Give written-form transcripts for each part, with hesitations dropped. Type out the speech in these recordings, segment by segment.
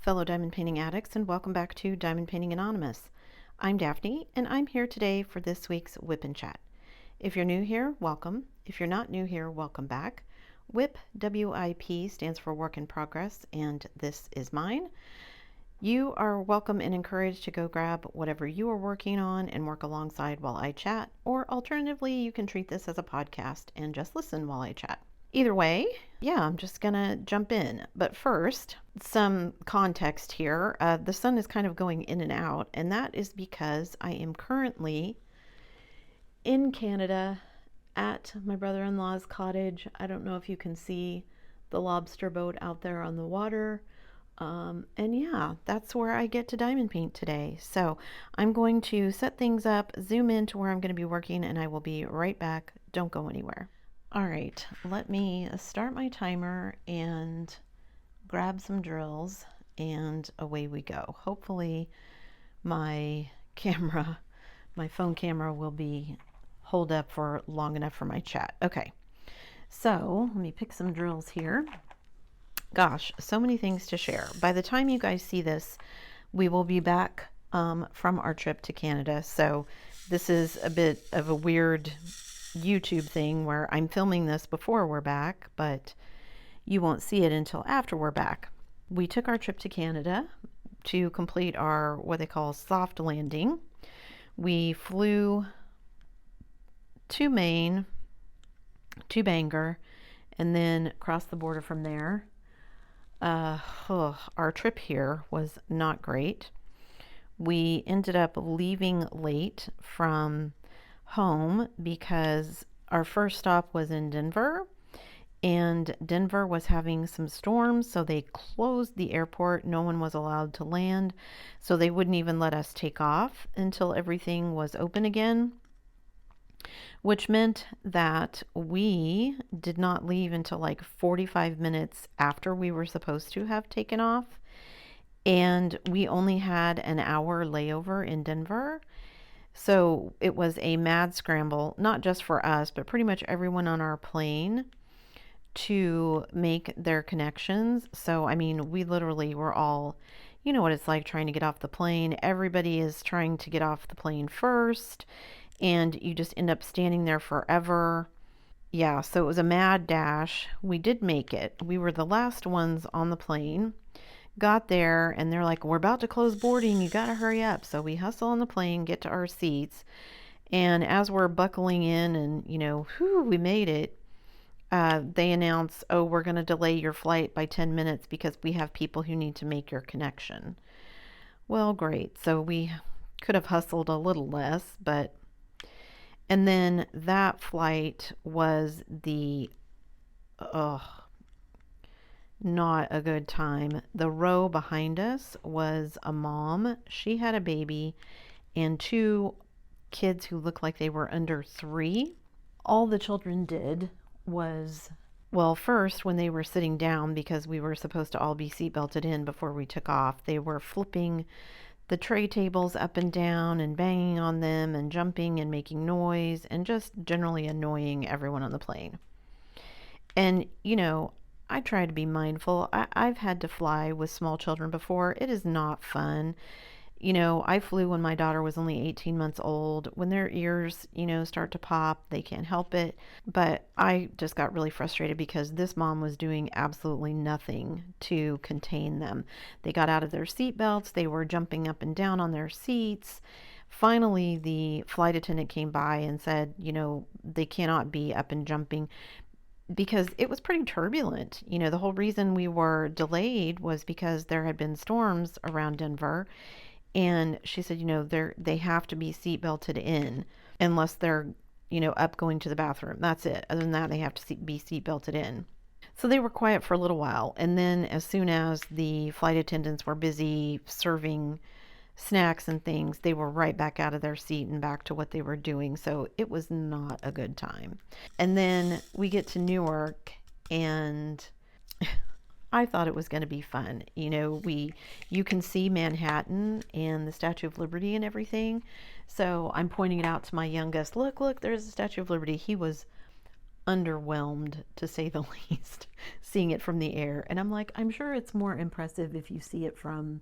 fellow diamond painting addicts, and welcome back to Diamond Painting Anonymous. I'm Daphne, and I'm here today for this week's WIP and Chat. If you're new here, welcome. If you're not new here, welcome back. WIP, W-I-P, stands for Work in Progress, and this is mine. You are welcome and encouraged to go grab whatever you are working on and work alongside while I chat, or alternatively, you can treat this as a podcast and just listen while I chat. Either way, yeah, I'm just gonna jump in. But first, some context here. The sun is kind of going in and out, and that is because I am currently in Canada at my brother-in-law's cottage. I don't know if you can see the lobster boat out there on the water. And yeah, that's where I get to diamond paint today. So I'm going to set things up, zoom in to where I'm going to be working, and I will be right back. Don't go anywhere. All right, let me start my timer and grab some drills, and away we go. Hopefully my camera, my phone camera, will be hold up for long enough for my chat. Okay, so let me pick some drills here. Gosh, so many things to share. By the time you guys see this, we will be back from our trip to Canada. So this is a bit of a weird YouTube thing where I'm filming this before we're back, but you won't see it until after we're back. We took our trip to Canada to complete our what they call soft landing. We flew to Maine, to Bangor, and then crossed the border from there. Our trip here was not great. We ended up leaving late from home because our first stop was in Denver, and Denver was having some storms, so they closed the airport. No one was allowed to land, so they wouldn't even let us take off until everything was open again, which meant that we did not leave until like 45 minutes after we were supposed to have taken off, and we only had an hour layover in Denver. So it was a mad scramble, not just for us, but pretty much everyone on our plane to make their connections. So, I mean, we literally were all, you know what it's like trying to get off the plane. Everybody is trying to get off the plane first, and you just end up standing there forever. Yeah, so it was a mad dash. We did make it. We were the last ones on the plane. Got there and they're like, we're about to close boarding, you gotta hurry up. So we hustle on the plane, get to our seats, and as we're buckling in and we made it, they announce, oh, we're going to delay your flight by 10 minutes because we have people who need to make your connection. Well, great. So we could have hustled a little less, and then that flight was not a good time. The row behind us was a mom. She had a baby and two kids who looked like they were under 3. All the children did was, well, first, when they were sitting down, because we were supposed to all be seatbelted in before we took off, they were flipping the tray tables up and down and banging on them and jumping and making noise and just generally annoying everyone on the plane. And, I try to be mindful. I've had to fly with small children before. It is not fun. I flew when my daughter was only 18 months old. When their ears, start to pop, they can't help it. But I just got really frustrated because this mom was doing absolutely nothing to contain them. They got out of their seat belts. They were jumping up and down on their seats. Finally, the flight attendant came by and said, they cannot be up and jumping, because it was pretty turbulent. The whole reason we were delayed was because there had been storms around Denver. And she said, they have to be seat belted in unless they're, up going to the bathroom. That's it. Other than that, they have to be seat belted in. So they were quiet for a little while. And then as soon as the flight attendants were busy serving snacks and things, they were right back out of their seat and back to what they were doing. So it was not a good time. And then we get to Newark, and I thought it was going to be fun. You can see Manhattan and the Statue of Liberty and everything. So I'm pointing it out to my youngest. Look, there's the Statue of Liberty. He was underwhelmed, to say the least, seeing it from the air. And I'm like, I'm sure it's more impressive if you see it from,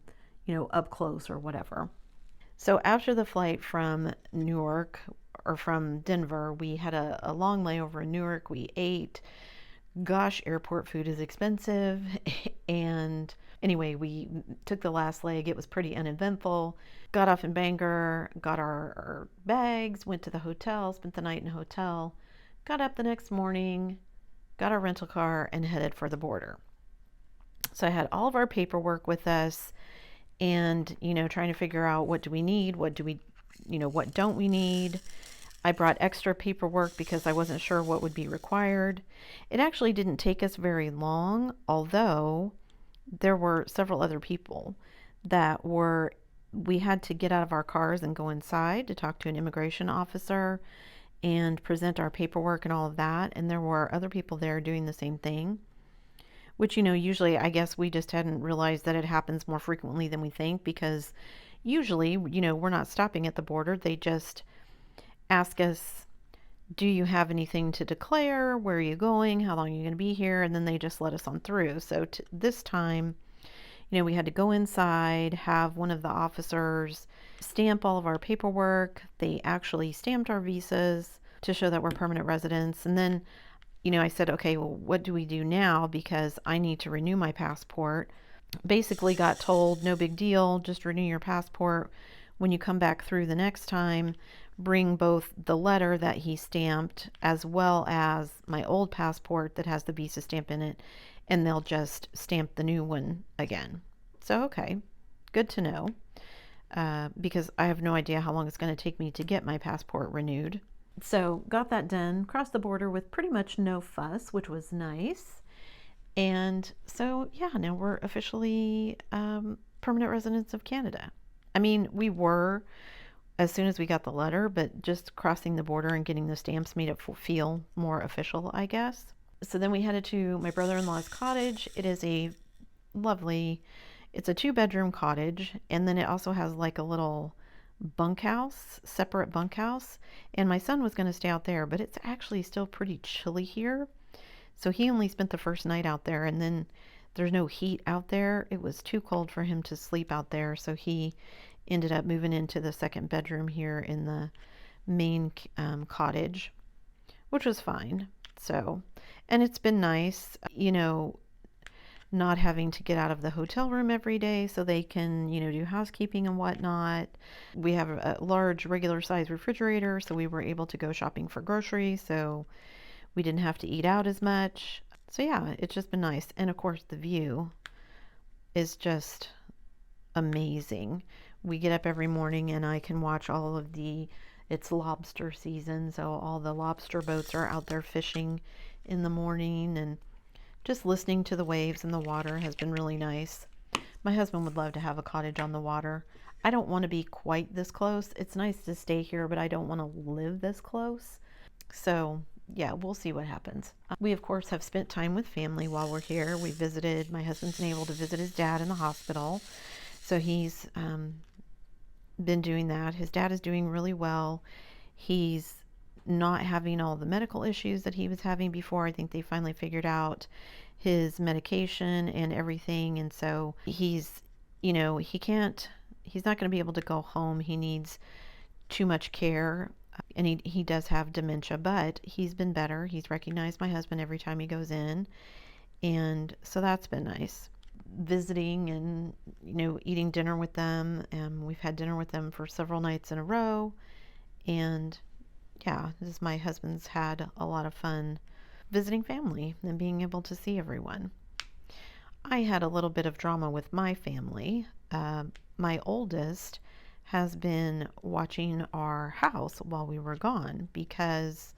up close or whatever. So after the flight from Newark, or from Denver, we had a long layover in Newark. We ate. Gosh, airport food is expensive. And anyway, we took the last leg. It was pretty uneventful. Got off in Bangor, got our bags, went to the hotel, spent the night in a hotel, got up the next morning, got our rental car, and headed for the border. So I had all of our paperwork with us, and, trying to figure out, what do we need? What do we, what don't we need? I brought extra paperwork because I wasn't sure what would be required. It actually didn't take us very long, although there were several other people that we had to get out of our cars and go inside to talk to an immigration officer and present our paperwork and all of that. And there were other people there doing the same thing, which, usually I guess we just hadn't realized that it happens more frequently than we think, because usually, we're not stopping at the border. They just ask us, do you have anything to declare? Where are you going? How long are you going to be here? And then they just let us on through. So this time, we had to go inside, have one of the officers stamp all of our paperwork. They actually stamped our visas to show that we're permanent residents. And then, I said, okay, well, what do we do now? Because I need to renew my passport. Basically got told, no big deal, just renew your passport. When you come back through the next time, bring both the letter that he stamped as well as my old passport that has the visa stamp in it, and they'll just stamp the new one again. So, okay, good to know, because I have no idea how long it's going to take me to get my passport renewed. So got that done, crossed the border with pretty much no fuss, which was nice. And so, yeah, now we're officially permanent residents of Canada. I mean, we were as soon as we got the letter, but just crossing the border and getting the stamps made it feel more official, I guess. So then we headed to my brother-in-law's cottage. It is it's a 2-bedroom cottage, and then it also has like a little separate bunkhouse, and my son was going to stay out there, but it's actually still pretty chilly here. So he only spent the first night out there, and then there's no heat out there. It was too cold for him to sleep out there, so he ended up moving into the second bedroom here in the main cottage, which was fine. So, and it's been nice, not having to get out of the hotel room every day so they can, do housekeeping and whatnot. We have a large regular size refrigerator, so we were able to go shopping for groceries, so we didn't have to eat out as much. So yeah, it's just been nice. And of course the view is just amazing. We get up every morning and I can watch it's lobster season, so all the lobster boats are out there fishing in the morning, and just listening to the waves and the water has been really nice. My husband would love to have a cottage on the water. I don't want to be quite this close. It's nice to stay here, but I don't want to live this close. So yeah, we'll see what happens. We, of course, have spent time with family while we're here. My husband's been able to visit his dad in the hospital. So he's been doing that. His dad is doing really well. He's not having all the medical issues that he was having before. I think they finally figured out his medication and everything. And so he's not going to be able to go home. He needs too much care. And he does have dementia, but he's been better. He's recognized my husband every time he goes in. And so that's been nice. Visiting and, eating dinner with them. And we've had dinner with them for several nights in a row. And yeah, my husband's had a lot of fun visiting family and being able to see everyone. I had a little bit of drama with my family. My oldest has been watching our house while we were gone, because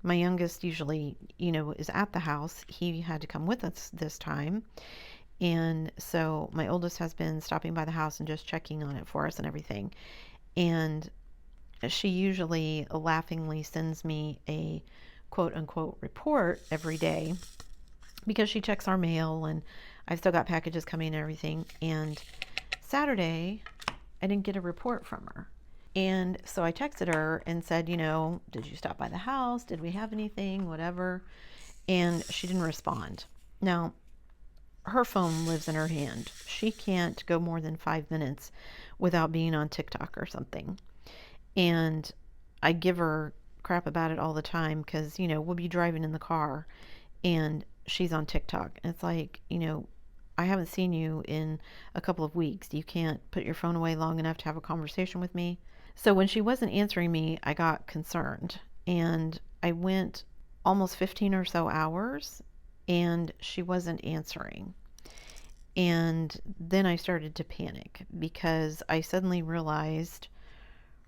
my youngest usually, is at the house. He had to come with us this time. And so my oldest has been stopping by the house and just checking on it for us and everything. And she usually laughingly sends me a quote unquote report every day, because she checks our mail and I've still got packages coming and everything. And Saturday, I didn't get a report from her. And so I texted her and said, you know, did you stop by the house? Did we have anything? Whatever. And she didn't respond. Now, her phone lives in her hand. She can't go more than 5 minutes without being on TikTok or something. And I give her crap about it all the time because, you know, we'll be driving in the car and she's on TikTok. And it's like, you know, I haven't seen you in a couple of weeks. You can't put your phone away long enough to have a conversation with me. So when she wasn't answering me, I got concerned and I went almost 15 or so hours and she wasn't answering. And then I started to panic because I suddenly realized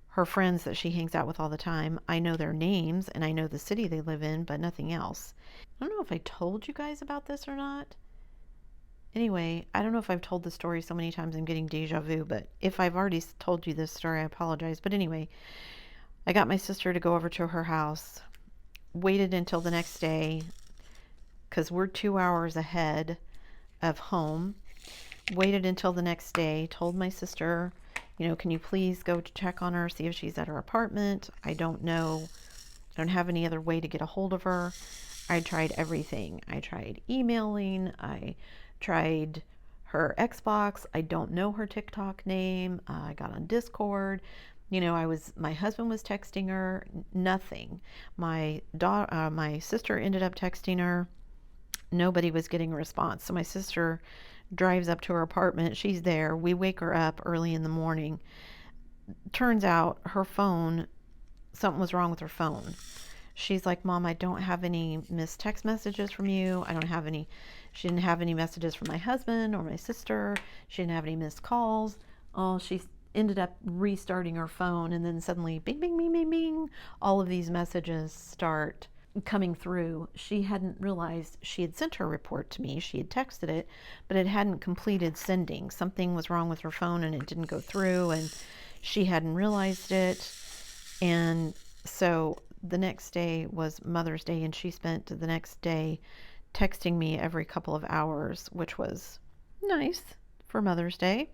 her friends that she hangs out with all the time, I know their names and I know the city they live in, but nothing else. I don't know if I told you guys about this or not. Anyway, I don't know if I've told the story so many times I'm getting deja vu, but if I've already told you this story, I apologize. But anyway, I got my sister to go over to her house, waited until the next day because we're 2 hours ahead of home. Waited until the next day, told my sister, you know, can you please go to check on her, see if she's at her apartment? I don't know. I don't have any other way to get a hold of her. I tried everything. I tried emailing. I tried her Xbox. I don't know her TikTok name. I got on Discord. You know, my husband was texting her. Nothing. My sister ended up texting her. Nobody was getting a response. So my sister drives up to her apartment. She's there. We wake her up early in the morning. Turns out her phone, something was wrong with her phone. She's like, Mom, I don't have any missed text messages from you. She didn't have any messages from my husband or my sister. She didn't have any missed calls. Oh, she ended up restarting her phone and then suddenly bing, bing, bing, bing, bing. All of these messages start coming through. She hadn't realized she had sent her report to me. She had texted it, but it hadn't completed sending. Something was wrong with her phone and it didn't go through and she hadn't realized it. And so the next day was Mother's Day and she spent the next day texting me every couple of hours, which was nice for Mother's Day.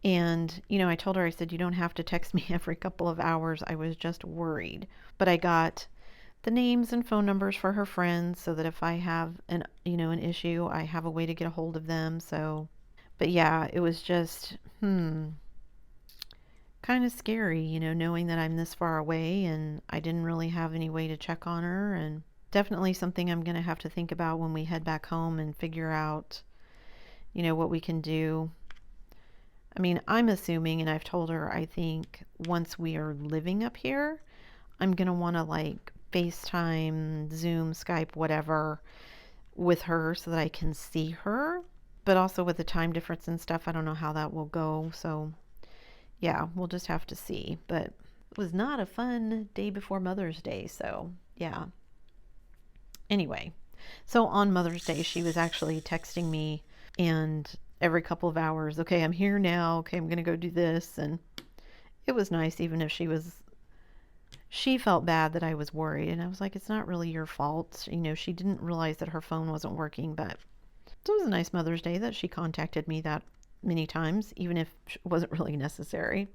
And, you know, I told her, I said, you don't have to text me every couple of hours. I was just worried. But I got the names and phone numbers for her friends so that if I have an issue, I have a way to get a hold of them. So, but yeah, it was just kind of scary, you know, knowing that I'm this far away and I didn't really have any way to check on her, and definitely something I'm going to have to think about when we head back home and figure out, you know, what we can do. I mean, I'm assuming, and I've told her, I think once we are living up here, I'm going to want to like FaceTime, Zoom, Skype, whatever with her so that I can see her. But also with the time difference and stuff, I don't know how that will go. So yeah, we'll just have to see. But it was not a fun day before Mother's Day. So yeah. Anyway, so on Mother's Day, she was actually texting me and every couple of hours, okay, I'm here now. Okay, I'm going to go do this. And it was nice, even if she felt bad that I was worried, and I was like, it's not really your fault. You know, she didn't realize that her phone wasn't working, but it was a nice Mother's Day that she contacted me that many times, even if it wasn't really necessary.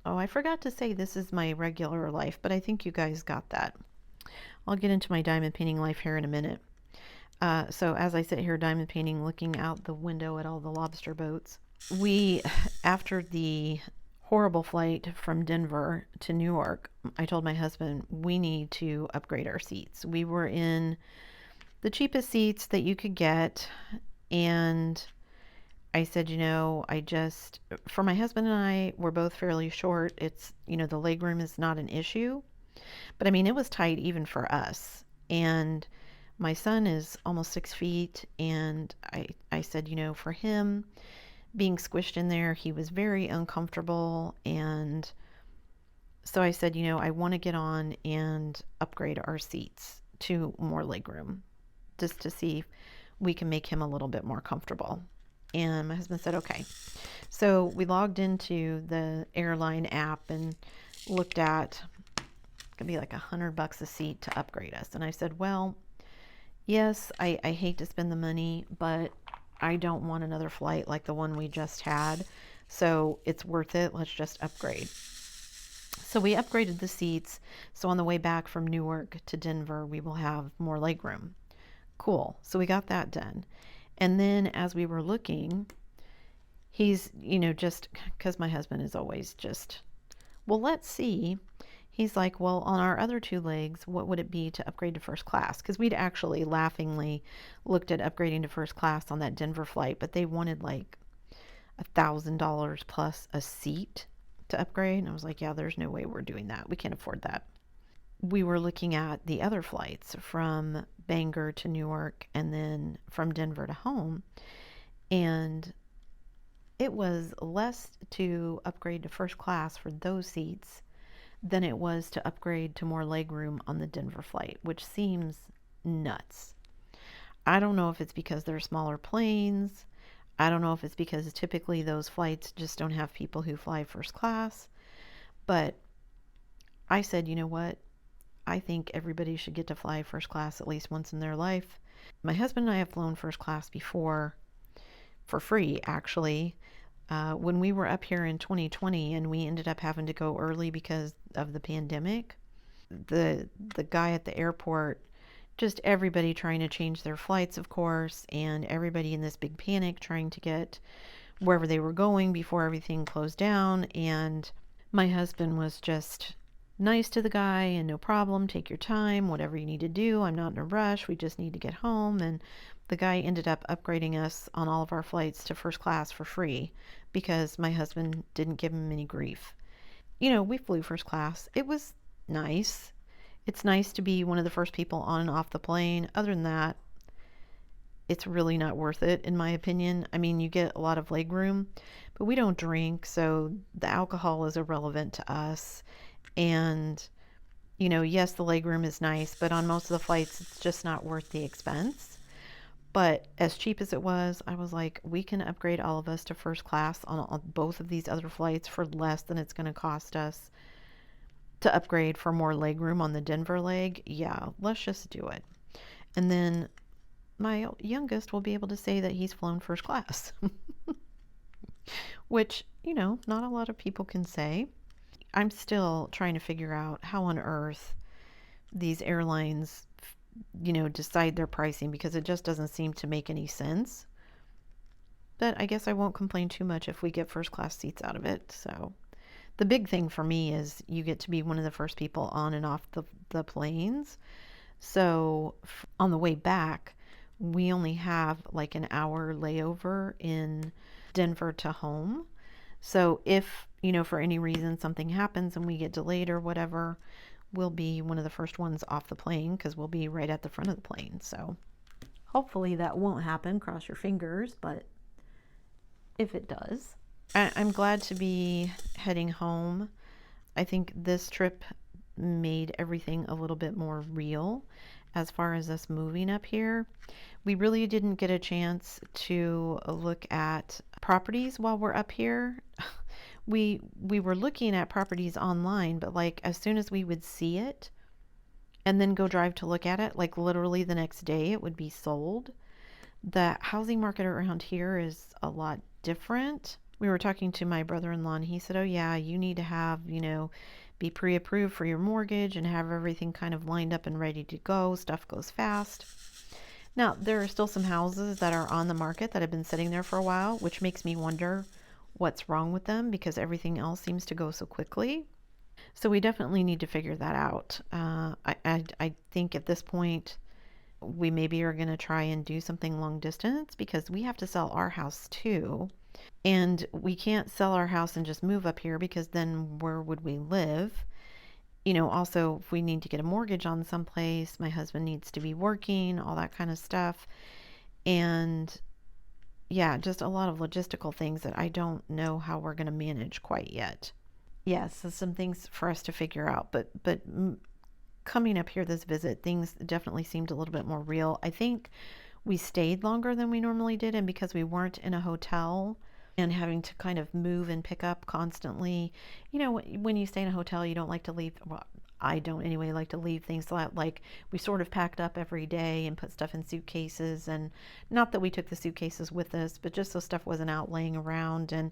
Oh, I forgot to say this is my regular life, but I think you guys got that. I'll get into my diamond painting life here in a minute. So as I sit here diamond painting, looking out the window at all the lobster boats, after the horrible flight from Denver to Newark, I told my husband we need to upgrade our seats. We were in the cheapest seats that you could get, and I said, you know, for my husband and I, we're both fairly short. It's, you know, the legroom is not an issue, but I mean, it was tight even for us. And my son is almost 6 feet, and I said, you know, for him, being squished in there, he was very uncomfortable. And so I said, you know, I want to get on and upgrade our seats to more legroom just to see if we can make him a little bit more comfortable. And my husband said, okay. So we logged into the airline app and looked at, it could be like $100 a seat to upgrade us. And I said, well, yes, I hate to spend the money, but I don't want another flight like the one we just had. So it's worth it. Let's just upgrade. So we upgraded the seats. So on the way back from Newark to Denver, we will have more legroom. Cool. So we got that done. And then as we were looking, he's, just because my husband is always just, well, let's see. He's like, well, on our other two legs, what would it be to upgrade to first class? Because we'd actually laughingly looked at upgrading to first class on that Denver flight, but they wanted like $1,000 plus a seat to upgrade. And I was like, yeah, there's no way we're doing that. We can't afford that. We were looking at the other flights from Bangor to Newark and then from Denver to home. And it was less to upgrade to first class for those seats than it was to upgrade to more legroom on the Denver flight, which seems nuts. I don't know if it's because they're smaller planes. I don't know if it's because typically those flights just don't have people who fly first class. But I said, you know what? I think everybody should get to fly first class at least once in their life. My husband and I have flown first class before for free, actually. When we were up here in 2020 and we ended up having to go early because of the pandemic, the guy at the airport, just everybody trying to change their flights, of course, and everybody in this big panic trying to get wherever they were going before everything closed down. And my husband was just nice to the guy and no problem, take your time, whatever you need to do. I'm not in a rush. We just need to get home. And the guy ended up upgrading us on all of our flights to first class for free because my husband didn't give him any grief. We flew first class. It was nice. It's nice to be one of the first people on and off the plane. Other than that, it's really not worth it, in my opinion. I mean, you get a lot of leg room, but we don't drink, so the alcohol is irrelevant to us. And, yes, the leg room is nice, but on most of the flights, it's just not worth the expense. But as cheap as it was, I was like, we can upgrade all of us to first class on both of these other flights for less than it's going to cost us to upgrade for more leg room on the Denver leg. Yeah, let's just do it. And then my youngest will be able to say that he's flown first class, which, not a lot of people can say. I'm still trying to figure out how on earth these airlines, decide their pricing, because it just doesn't seem to make any sense. But I guess I won't complain too much if we get first class seats out of it. So the big thing for me is you get to be one of the first people on and off the planes. So on the way back, we only have like an hour layover in Denver to home. So if, for any reason something happens and we get delayed or whatever, we'll be one of the first ones off the plane because we'll be right at the front of the plane. So hopefully that won't happen. Cross your fingers. But if it does, I'm glad to be heading home. I think this trip made everything a little bit more real as far as us moving up here. We really didn't get a chance to look at properties while we're up here. We were looking at properties online, but like as soon as we would see it and then go drive to look at it, like literally the next day it would be sold. The housing market around here is a lot different. We were talking to my brother-in-law and he said, oh yeah, you need to have, be pre-approved for your mortgage and have everything kind of lined up and ready to go. Stuff goes fast. Now, there are still some houses that are on the market that have been sitting there for a while, which makes me wonder what's wrong with them because everything else seems to go so quickly. So we definitely need to figure that out. I think at this point, we maybe are going to try and do something long distance because we have to sell our house too. And we can't sell our house and just move up here because then where would we live? Also, if we need to get a mortgage on someplace, my husband needs to be working, all that kind of stuff. And yeah, just a lot of logistical things that I don't know how we're going to manage quite yet. Yes, so some things for us to figure out. But coming up here this visit, things definitely seemed a little bit more real. I think we stayed longer than we normally did, and because we weren't in a hotel and having to kind of move and pick up constantly, when you stay in a hotel, you don't like to leave, well, I don't anyway, like to leave things like we sort of packed up every day and put stuff in suitcases, and not that we took the suitcases with us, but just so stuff wasn't out laying around. And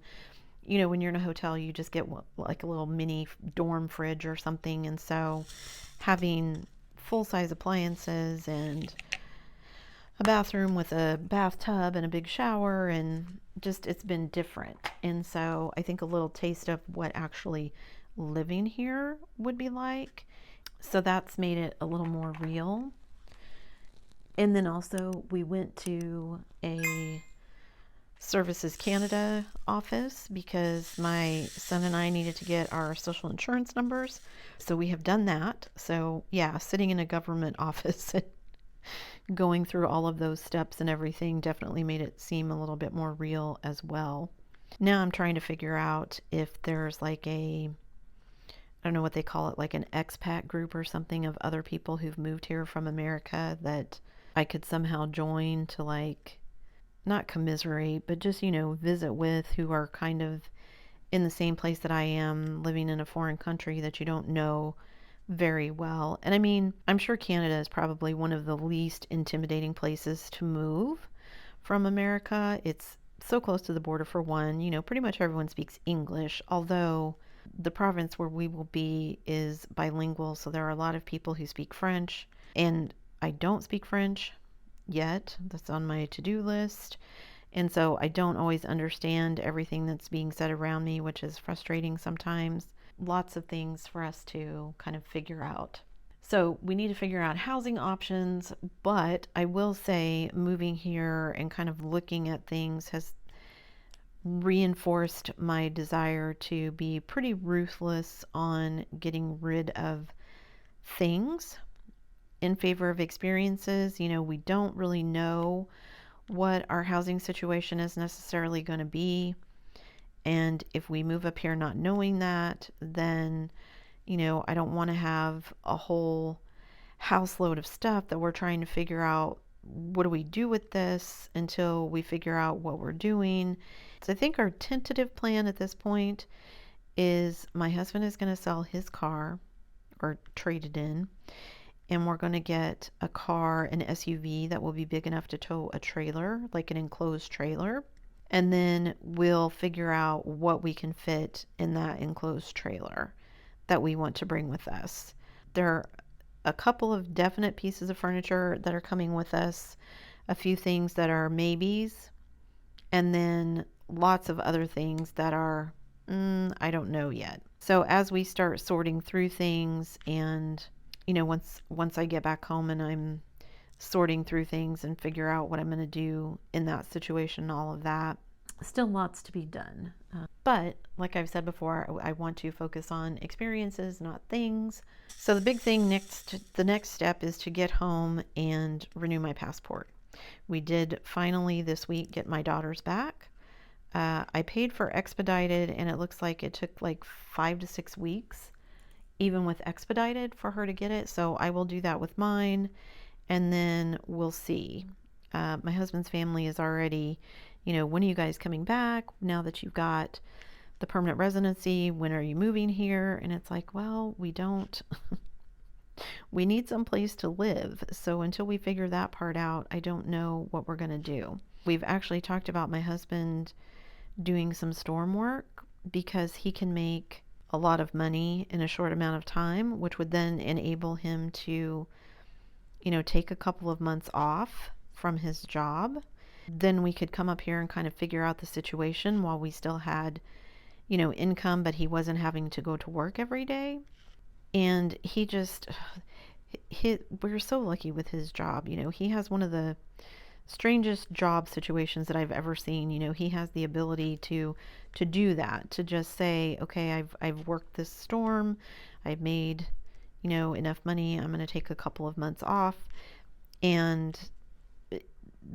you know, when you're in a hotel, you just get like a little mini dorm fridge or something. And so having full size appliances and a bathroom with a bathtub and a big shower, and just it's been different. And so I think a little taste of what actually living here would be like. So that's made it a little more real. And then also we went to a Services Canada office because my son and I needed to get our social insurance numbers. So we have done that. So yeah, sitting in a government office and going through all of those steps and everything definitely made it seem a little bit more real as well. Now I'm trying to figure out if there's like I don't know what they call it, like an expat group or something of other people who've moved here from America that I could somehow join to, like, not commiserate, but just, you know, visit with, who are kind of in the same place that I am, living in a foreign country that you don't know very well. And I mean, I'm sure Canada is probably one of the least intimidating places to move from America. It's so close to the border, for one. You know, pretty much everyone speaks English, although the province where we will be is bilingual, so there are a lot of people who speak French, and I don't speak French yet. That's on my to-do list. And so I don't always understand everything that's being said around me, which is frustrating sometimes. Lots of things for us to kind of figure out. So we need to figure out housing options, but I will say moving here and kind of looking at things has reinforced my desire to be pretty ruthless on getting rid of things in favor of experiences. You know, we don't really know what our housing situation is necessarily going to be. And if we move up here not knowing that, then, you know, I don't want to have a whole house load of stuff that we're trying to figure out what do we do with this until we figure out what we're doing. So I think our tentative plan at this point is my husband is going to sell his car or trade it in, and we're going to get a car, an SUV that will be big enough to tow a trailer, like an enclosed trailer. And then we'll figure out what we can fit in that enclosed trailer that we want to bring with us. There are a couple of definite pieces of furniture that are coming with us, a few things that are maybes, and then lots of other things that are, I don't know yet. So as we start sorting through things, and, you know, once I get back home and I'm sorting through things and figure out what I'm going to do in that situation, all of that, still lots to be done. But like I've said before, I want to focus on experiences, not things. So the big thing the next step is to get home and renew my passport. We did finally this week get my daughters back. I paid for expedited, and it looks like it took like 5 to 6 weeks, even with expedited, for her to get it. So I will do that with mine, and then we'll see. My husband's family is already, you know, when are you guys coming back? Now that you've got the permanent residency, when are you moving here? And it's like, well, we don't. We need some place to live. So until we figure that part out, I don't know what we're going to do. We've actually talked about my husband doing some storm work because he can make a lot of money in a short amount of time, which would then enable him to, you know, take a couple of months off from his job. Then we could come up here and kind of figure out the situation while we still had, you know, income, but he wasn't having to go to work every day. And we're so lucky with his job. You know, he has one of the strangest job situations that I've ever seen. You know, he has the ability to do that, to just say, okay, I've worked this storm, I've made, you know, enough money, I'm going to take a couple of months off. And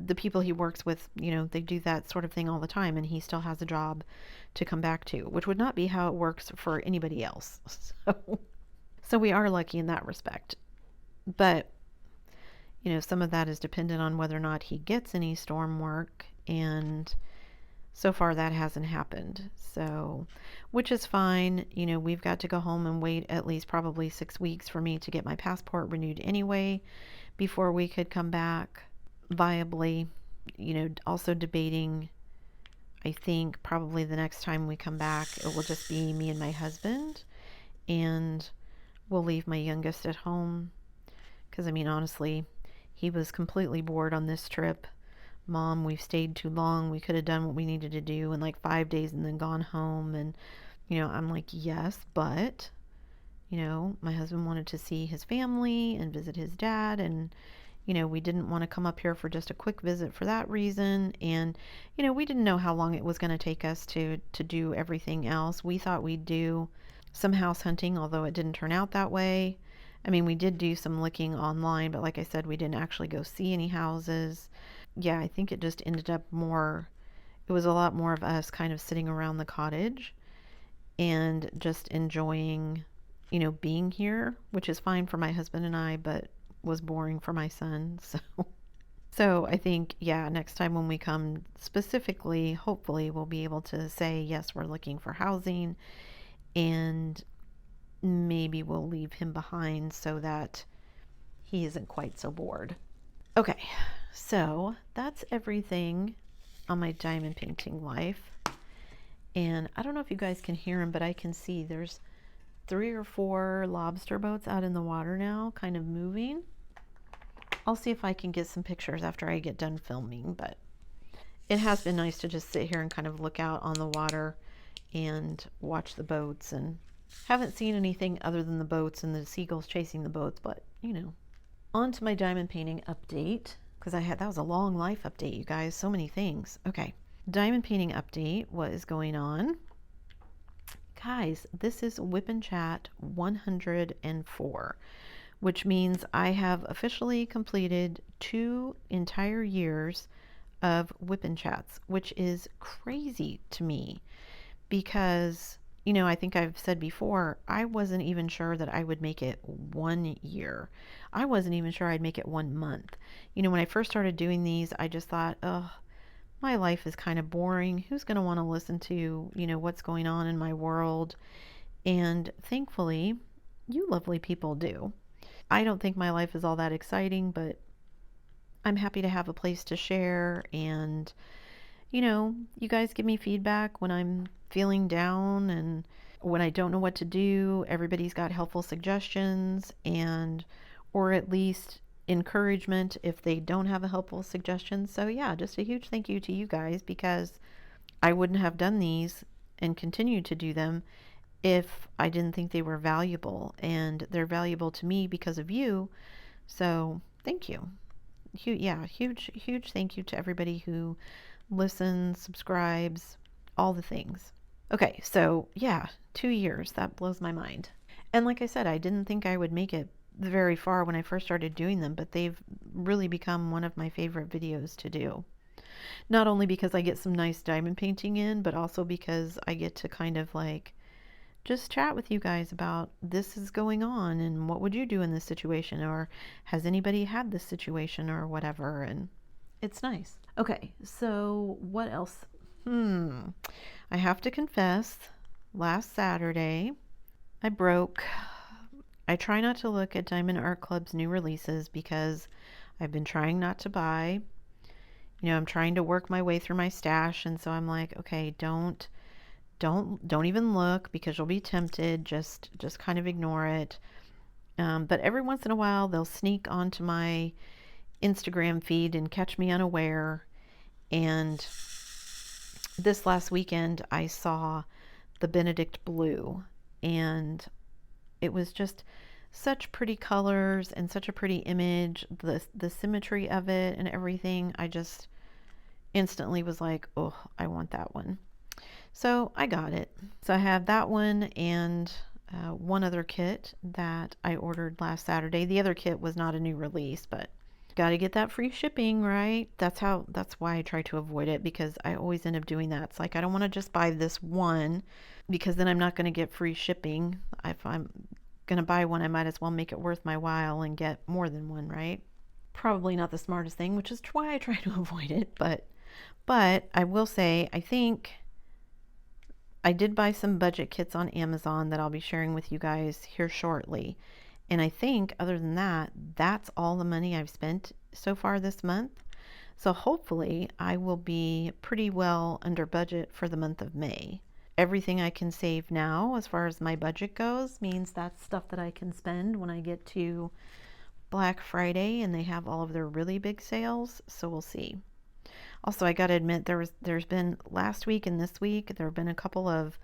the people he works with, you know, they do that sort of thing all the time, and he still has a job to come back to, which would not be how it works for anybody else. So we are lucky in that respect. But, you know, some of that is dependent on whether or not he gets any storm work, and so far that hasn't happened. So, which is fine. You know, we've got to go home and wait at least probably 6 weeks for me to get my passport renewed anyway, before we could come back viably. You know, also debating, I think probably the next time we come back, it will just be me and my husband, and we'll leave my youngest at home. Because, I mean, honestly, he was completely bored on this trip. Mom, we've stayed too long. We could have done what we needed to do in like 5 days and then gone home. And, I'm like, yes, but, my husband wanted to see his family and visit his dad. And, we didn't want to come up here for just a quick visit for that reason. And, we didn't know how long it was going to take us to do everything else. We thought we'd do some house hunting, although it didn't turn out that way. I mean, we did do some looking online, but like I said, we didn't actually go see any houses. Yeah, I think it just ended up it was a lot more of us kind of sitting around the cottage and just enjoying, being here, which is fine for my husband and I, but was boring for my son. So I think, yeah, next time when we come specifically, hopefully we'll be able to say, yes, we're looking for housing, and maybe we'll leave him behind so that he isn't quite so bored. Okay, so that's everything on my diamond painting life. And I don't know if you guys can hear him, but I can see there's 3 or 4 lobster boats out in the water now, kind of moving. I'll see if I can get some pictures after I get done filming, but it has been nice to just sit here and kind of look out on the water and watch the boats, and haven't seen anything other than the boats and the seagulls chasing the boats, but On to my diamond painting update, because that was a long life update, you guys, so many things. Okay, diamond painting update, what is going on? Guys, this is Whip and Chat 104, which means I have officially completed 2 entire years of Whip and Chats, which is crazy to me because, I think I've said before, I wasn't even sure that I would make it 1 year. I wasn't even sure I'd make it 1 month. When I first started doing these, I just thought, oh, my life is kind of boring. Who's going to want to listen to, what's going on in my world? And thankfully, you lovely people do. I don't think my life is all that exciting, but I'm happy to have a place to share. And, you guys give me feedback when I'm feeling down and when I don't know what to do. Everybody's got helpful suggestions, or at least encouragement if they don't have a helpful suggestion. So yeah, just a huge thank you to you guys, because I wouldn't have done these and continued to do them if I didn't think they were valuable, and they're valuable to me because of you. So thank you. Huge thank you to everybody who listens, subscribes, all the things. Okay, so yeah, 2 years, that blows my mind. And like I said, I didn't think I would make it very far when I first started doing them, but they've really become one of my favorite videos to do. Not only because I get some nice diamond painting in, but also because I get to kind of like just chat with you guys about this is going on and what would you do in this situation, or has anybody had this situation or whatever, and it's nice. Okay, so what else? I have to confess, last Saturday I broke. I try not to look at Diamond Art Club's new releases because I've been trying not to buy. I'm trying to work my way through my stash, and so I'm like, okay, don't even look because you'll be tempted. Just kind of ignore it. But every once in a while they'll sneak onto my Instagram feed and catch me unaware. And this last weekend I saw the Benedict Blue, and it was just such pretty colors and such a pretty image. The symmetry of it and everything, I just instantly was like, oh, I want that one. So I got it. So I have that one and one other kit that I ordered last Saturday. The other kit was not a new release, but got to get that free shipping, right? That's why I try to avoid it, because I always end up doing that. It's like I don't want to just buy this one because then I'm not going to get free shipping. If I'm going to buy one, I might as well make it worth my while and get more than one, right? Probably not the smartest thing, which is why I try to avoid it. But I will say, I think I did buy some budget kits on Amazon that I'll be sharing with you guys here shortly. And I think other than that, that's all the money I've spent so far this month. So hopefully I will be pretty well under budget for the month of May. Everything I can save now as far as my budget goes means that's stuff that I can spend when I get to Black Friday and they have all of their really big sales, so we'll see. Also, I gotta admit there's been last week and this week there have been a couple of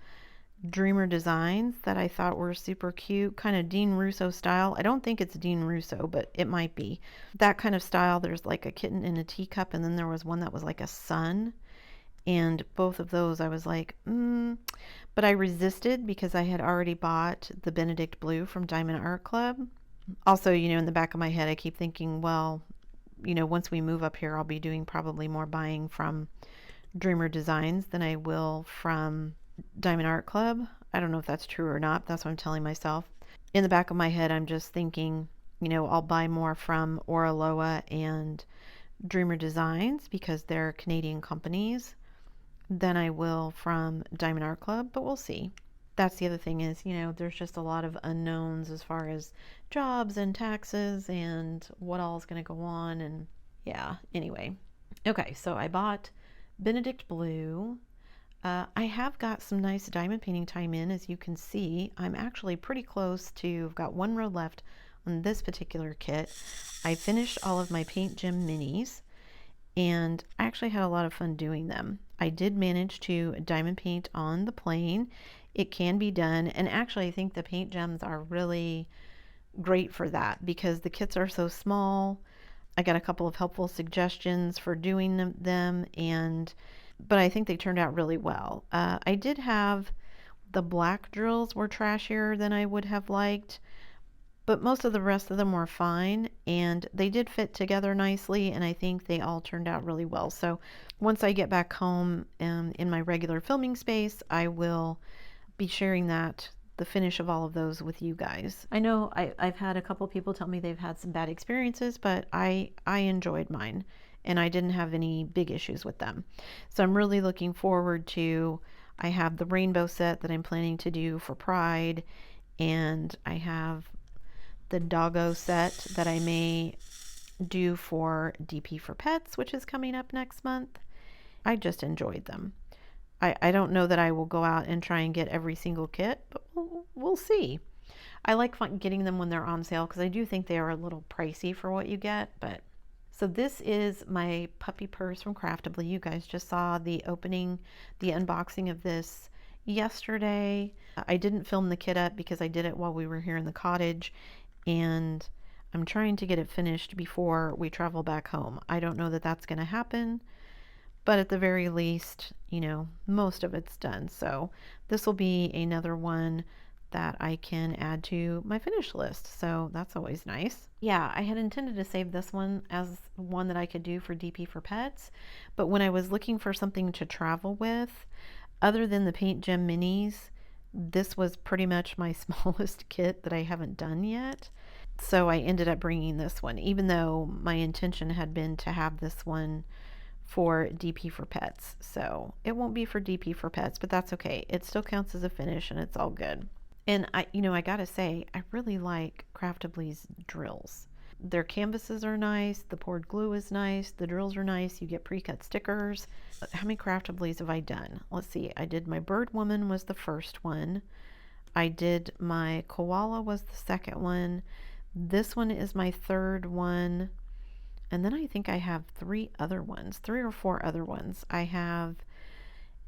dreamer designs that I thought were super cute, kind of Dean Russo style. I don't think it's Dean Russo, but it might be. That kind of style, there's like a kitten in a teacup, and then there was one that was like a sun. And both of those I was like, but I resisted because I had already bought the Benedict Blue from Diamond Art Club. Also, in the back of my head, I keep thinking, well, once we move up here, I'll be doing probably more buying from Dreamer Designs than I will from Diamond Art Club. I don't know if that's true or not. That's what I'm telling myself. In the back of my head, I'm just thinking, I'll buy more from Oraloa and Dreamer Designs because they're Canadian companies than I will from Diamond Art Club, but we'll see. That's the other thing is, there's just a lot of unknowns as far as jobs and taxes and what all is going to go on. And yeah, anyway. Okay, so I bought Benedict Blue. I have got some nice diamond painting time in, as you can see. I'm actually pretty close to, I've got one row left on this particular kit. I finished all of my Paint Gem minis, and I actually had a lot of fun doing them. I did manage to diamond paint on the plane. It can be done, and actually I think the Paint Gems are really great for that because the kits are so small. I got a couple of helpful suggestions for doing them, but I think they turned out really well. I did have the black drills were trashier than I would have liked, but most of the rest of them were fine, and they did fit together nicely, and I think they all turned out really well. So once I get back home in my regular filming space, I will be sharing the finish of all of those with you guys. I know I've had a couple people tell me they've had some bad experiences, but I enjoyed mine, and I didn't have any big issues with them. So I'm really looking forward to, I have the rainbow set that I'm planning to do for Pride, and I have the doggo set that I may do for DP for Pets, which is coming up next month. I just enjoyed them. I don't know that I will go out and try and get every single kit, but we'll see. I like getting them when they're on sale because I do think they are a little pricey for what you get. But so this is my puppy purse from Craftably. You guys just saw the unboxing of this yesterday. I didn't film the kit up because I did it while we were here in the cottage, and I'm trying to get it finished before we travel back home. I don't know that that's going to happen, but at the very least, most of it's done. So this will be another one that I can add to my finish list. So that's always nice. Yeah, I had intended to save this one as one that I could do for DP for Pets, but when I was looking for something to travel with, other than the Paint Gem minis, this was pretty much my smallest kit that I haven't done yet. So I ended up bringing this one, even though my intention had been to have this one for DP for Pets. So it won't be for DP for Pets, but that's okay. It still counts as a finish and it's all good. And I gotta say, I really like Craftably's drills. Their canvases are nice, the poured glue is nice, the drills are nice, you get pre-cut stickers. How many Craftablys have I done? Let's see, I did my Bird Woman was the first one. I did my Koala was the second one. This one is my third one. And then I think I have three or four other ones. I have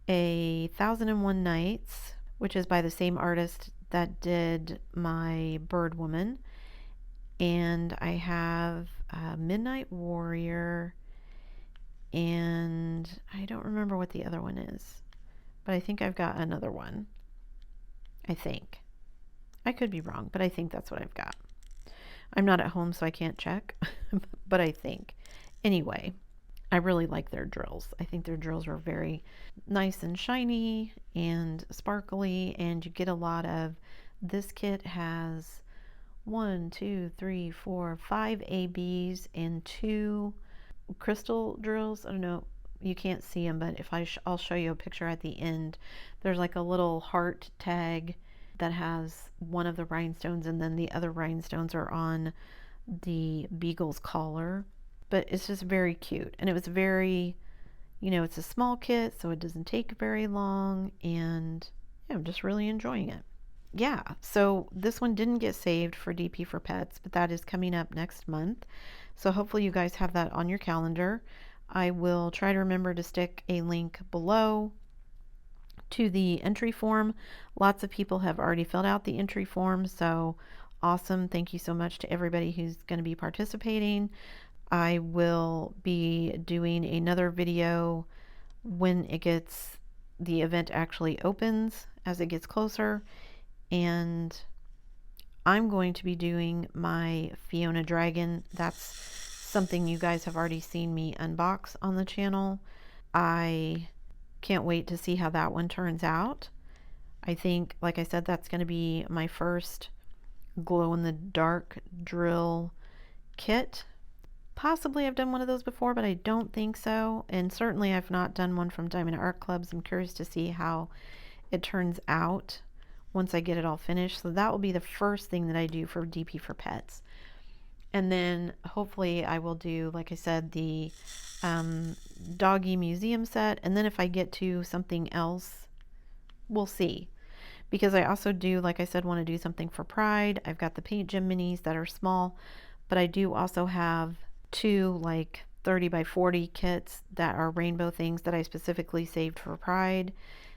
a 1001 Nights, which is by the same artist that did my Bird Woman. And I have Midnight Warrior, and I don't remember what the other one is, but I think I've got another one. I think. I could be wrong, but I think that's what I've got. I'm not at home, so I can't check, but I think. Anyway, I really like their drills. I think their drills are very nice and shiny and sparkly, and you get a lot of, this kit has 5 ABs and 2 crystal drills. I don't know, you can't see them, but if I'll show you a picture at the end. There's like a little heart tag that has one of the rhinestones, and then the other rhinestones are on the beagle's collar. but it's just very cute. And it was very, it's a small kit, so it doesn't take very long, and yeah, I'm just really enjoying it. Yeah, so this one didn't get saved for DP for Pets, but that is coming up next month. So hopefully you guys have that on your calendar. I will try to remember to stick a link below to the entry form. Lots of people have already filled out the entry form, so awesome. Thank you so much to everybody who's going to be participating. I will be doing another video when the event actually opens, as it gets closer, and I'm going to be doing my Fiona Dragon. That's something you guys have already seen me unbox on the channel. I can't wait to see how that one turns out. I think, like I said, that's going to be my first glow-in-the-dark drill kit. Possibly I've done one of those before, but I don't think so. And certainly I've not done one from Diamond Art Clubs. I'm curious to see how it turns out once I get it all finished. So that will be the first thing that I do for DP for Pets. And then hopefully I will do, like I said, the doggy museum set. And then if I get to something else, we'll see. Because I also do, like I said, want to do something for Pride. I've got the Paint Gym minis that are small, but I do also have two like 30 by 40 kits that are rainbow things that I specifically saved for Pride.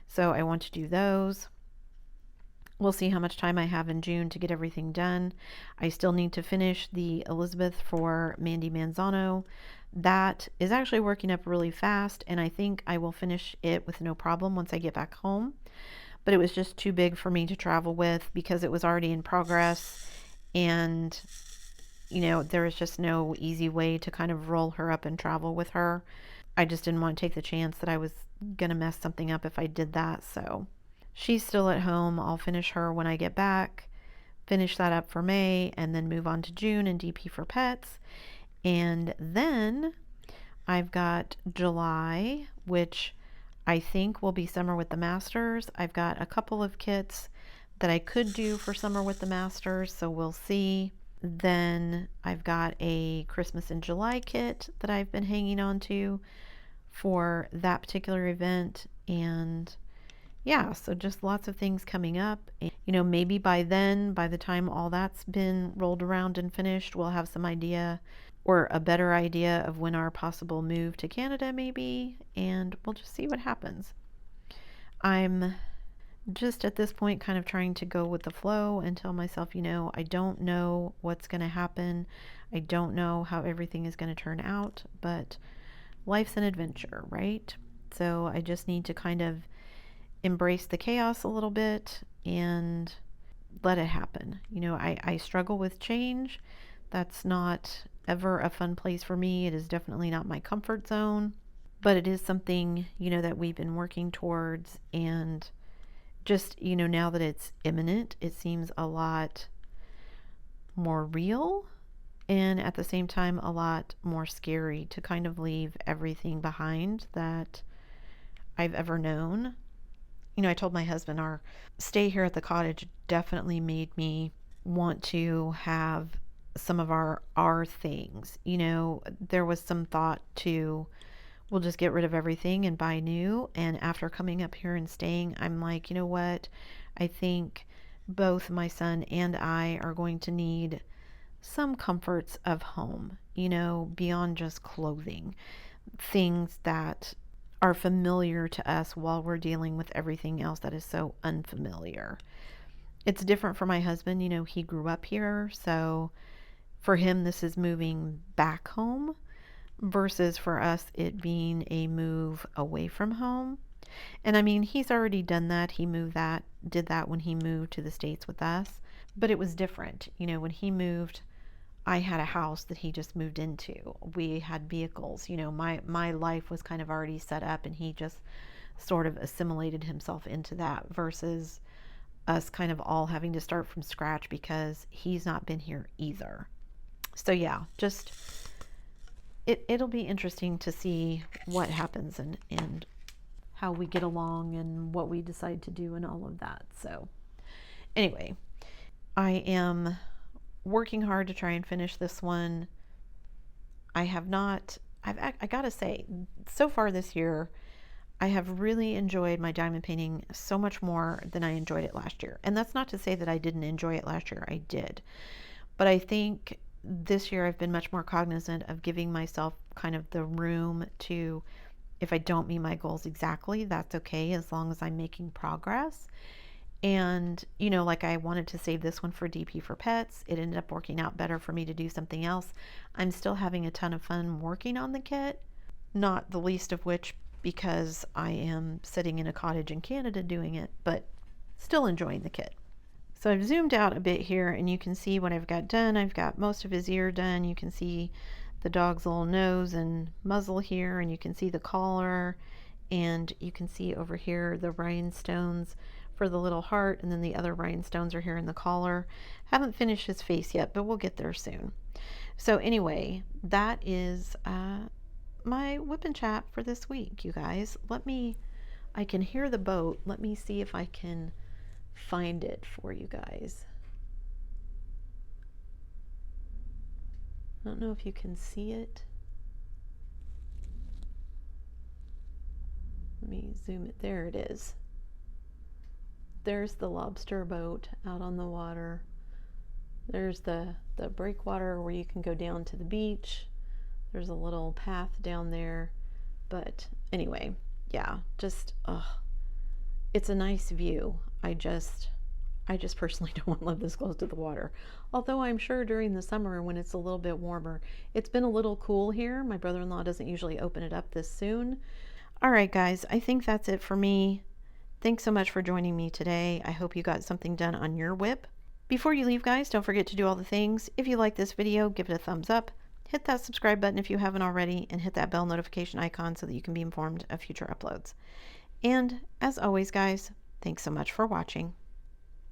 So I want to do those. We'll see how much time I have in June to get everything done. I still need to finish the Elizabeth for Mandy Manzano. That is actually working up really fast, and I think I will finish it with no problem once I get back home. But it was just too big for me to travel with because it was already in progress, and there was just no easy way to kind of roll her up and travel with her. I just didn't want to take the chance that I was gonna mess something up if I did that. So she's still at home. I'll finish her when I get back, finish that up for May, and then move on to June and DP for Pets. And then I've got July, which I think will be Summer with the Masters. I've got a couple of kits that I could do for Summer with the Masters, so we'll see. Then I've got a Christmas in July kit that I've been hanging on to for that particular event. And yeah, so just lots of things coming up. And, maybe by then, by the time all that's been rolled around and finished, we'll have some idea or a better idea of when our possible move to Canada may be, and we'll just see what happens. I'm just at this point kind of trying to go with the flow and tell myself, I don't know what's going to happen. I don't know how everything is going to turn out, but life's an adventure, right? So I just need to kind of embrace the chaos a little bit and let it happen. I struggle with change. That's not ever a fun place for me. It is definitely not my comfort zone, but it is something, that we've been working towards. And just, now that it's imminent, it seems a lot more real, and at the same time a lot more scary to kind of leave everything behind that I've ever known. I told my husband our stay here at the cottage definitely made me want to have some of our things. There was some thought to, we'll just get rid of everything and buy new. And after coming up here and staying, I'm like, you know what? I think both my son and I are going to need some comforts of home, beyond just clothing. Things that are familiar to us while we're dealing with everything else that is so unfamiliar. It's different for my husband. He grew up here, so for him this is moving back home versus for us it being a move away from home. And I mean, he's already done that. He did that when he moved to the States with us, but it was different. When he moved, I had a house that he just moved into. We had vehicles. My life was kind of already set up, and he just sort of assimilated himself into that versus us kind of all having to start from scratch because he's not been here either. So yeah, just it'll be interesting to see what happens and how we get along and what we decide to do and all of that. So anyway, I am working hard to try and finish this one I have not, I gotta say, so far this year, I have really enjoyed my diamond painting so much more than I enjoyed it last year. And that's not to say that I didn't enjoy it last year. I did. But I think this year I've been much more cognizant of giving myself kind of the room to, if I don't meet my goals exactly, that's okay as long as I'm making progress. And, you know, like I wanted to save this one for DP for Pets. It ended up working out better for me to do something else. I'm still having a ton of fun working on the kit, not the least of which because I am sitting in a cottage in Canada doing it, but still enjoying the kit. So I've zoomed out a bit here and you can see what I've got done. I've got most of his ear done. You can see the dog's little nose and muzzle here, and you can see the collar, and you can see over here the rhinestones for the little heart, and then the other rhinestones are here in the collar. Haven't finished his face yet, but we'll get there soon. So anyway, that is my whip and chat for this week, you guys. I can hear the boat. Let me see if I can find it for you guys. I don't know if you can see it. Let me zoom it. There it is. There's the lobster boat out on the water. There's the breakwater where you can go down to the beach. There's a little path down there. But anyway, yeah, just, it's a nice view. I just personally don't want to live this close to the water. Although I'm sure during the summer when it's a little bit warmer, it's been a little cool here. My brother-in-law doesn't usually open it up this soon. All right, guys, I think that's it for me. Thanks so much for joining me today. I hope you got something done on your whip. Before you leave, guys, don't forget to do all the things. If you like this video, give it a thumbs up. Hit that subscribe button if you haven't already, and hit that bell notification icon so that you can be informed of future uploads. And as always, guys, thanks so much for watching.